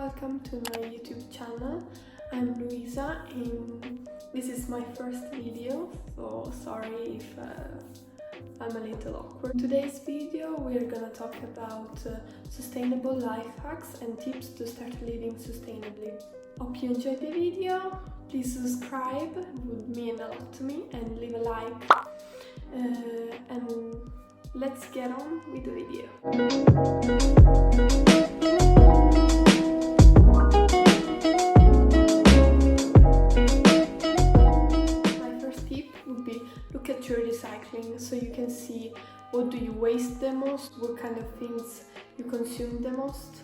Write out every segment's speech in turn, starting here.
welcome to my YouTube channel. I'm Luisa and this is my first video, so sorry if I'm a little awkward. In today's video we're gonna talk about sustainable life hacks and tips to start living sustainably. Hope you enjoyed the video. Please subscribe, it would mean a lot to me, and leave a like. And let's get on with the video. My first tip would be look at your recycling so you can see what do you waste the most, what kind of things you consume the most,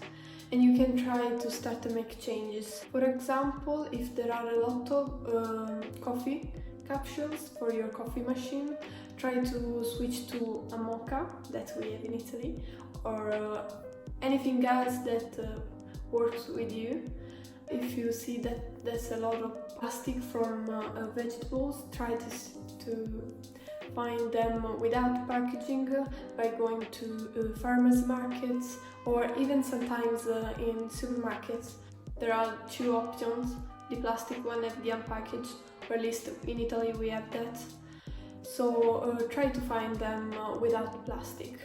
and you can try to start to make changes. For example, if there are a lot of coffee capsules for your coffee machine, try to switch to a mocha that we have in Italy, or anything else that works with you. If you see that there's a lot of plastic from vegetables, try to find them without packaging by going to farmers markets, or even sometimes in supermarkets. There are two options, the plastic one and the unpackaged, or at least in Italy we have that. So try to find them without plastic.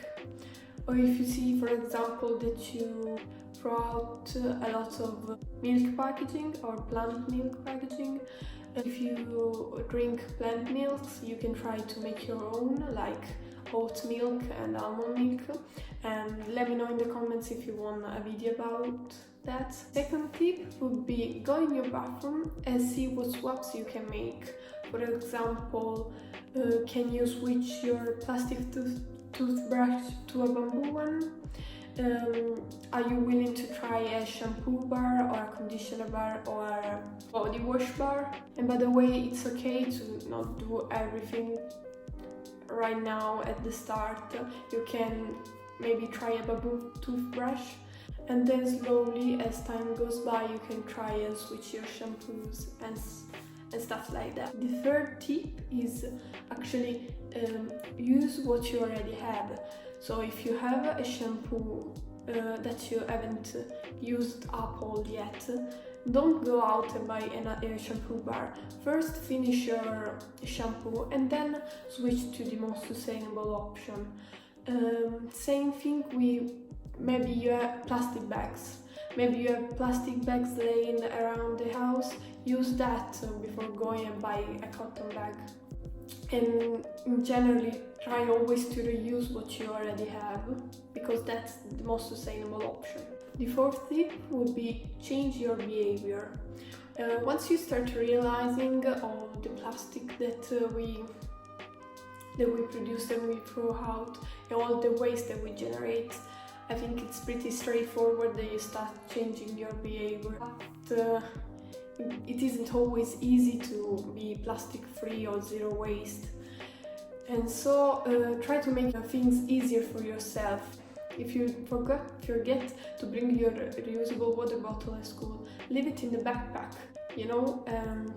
Or if you see, for example, that you throw out a lot of milk packaging or plant milk packaging, if you drink plant milks, you can try to make your own, like oat milk and almond milk, and let me know in the comments if you want a video about that. Second tip would be go in your bathroom and see what swaps you can make. For example, can you switch your plastic toothbrush to a bamboo one? Are you willing to try a shampoo bar or a conditioner bar or a body wash bar? And by the way, it's okay to not do everything right now at the start. You can maybe try a bamboo toothbrush, and then slowly as time goes by you can try and switch your shampoos and stuff like that. The third tip is actually use what you already have. So if you have a shampoo that you haven't used up all yet, don't go out and buy a shampoo bar. First finish your shampoo and then switch to the most sustainable option. Same thing with maybe you have plastic bags. Maybe you have plastic bags laying around the house, use that before going and buy a cotton bag. And generally try always to reuse what you already have, because that's the most sustainable option. The fourth tip would be change your behavior. Once you start realizing all the plastic that we produce and we throw out, and all the waste that we generate, I think it's pretty straightforward that you start changing your behavior. But it isn't always easy to be plastic free or zero waste. And so try to make things easier for yourself. If you forget to bring your reusable water bottle at school, leave it in the backpack,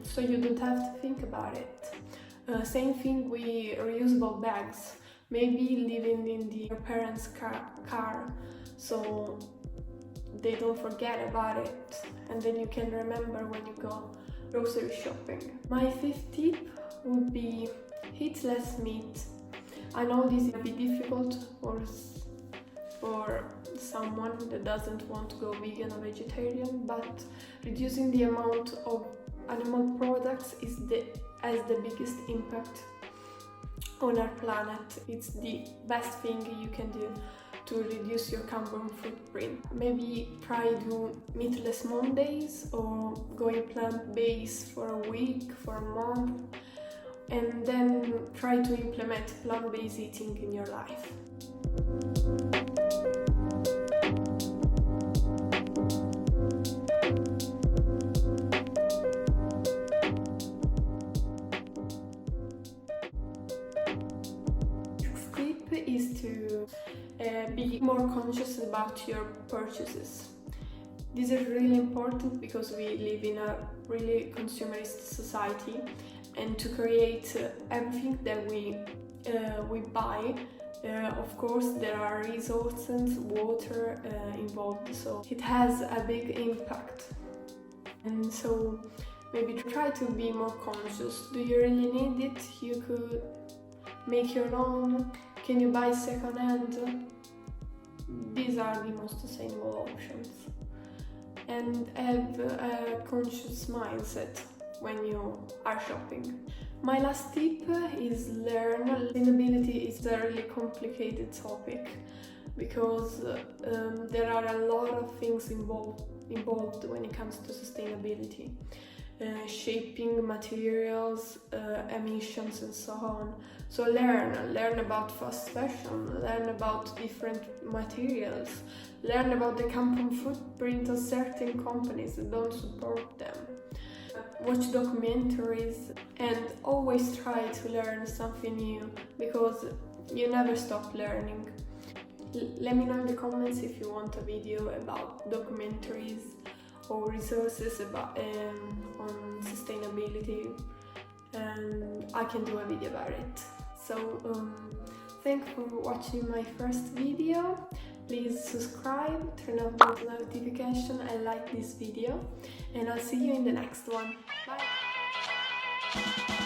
so you don't have to think about it. Same thing with reusable bags. Maybe living in your parents' car, so they don't forget about it, and then you can remember when you go grocery shopping. My fifth tip would be eat less meat. I know this is a bit difficult for someone that doesn't want to go vegan or vegetarian, but reducing the amount of animal products has the biggest impact on our planet. It's the best thing you can do to reduce your carbon footprint. Maybe try do meatless Mondays or going plant-based for a week, for a month, and then try to implement plant-based eating in your life. Is to be more conscious about your purchases. This is really important because we live in a really consumerist society, and to create everything that we buy Of course, there are resources, water involved, so it has a big impact. And so maybe try to be more conscious. Do you really need it? You could make your own. Can you buy second-hand? These are the most sustainable options. And have a conscious mindset when you are shopping. My last tip is learn. Sustainability is a really complicated topic because there are a lot of things involved when it comes to sustainability. Shaping, materials, emissions and so on. So learn about fast fashion, learn about different materials, learn about the carbon footprint of certain companies that don't support them. Watch documentaries and always try to learn something new because you never stop learning. Let me know in the comments if you want a video about documentaries or resources about on sustainability, and I can do a video about it. So thanks for watching my first video. Please subscribe, turn on the notification and like this video, and I'll see you in the next one. Bye!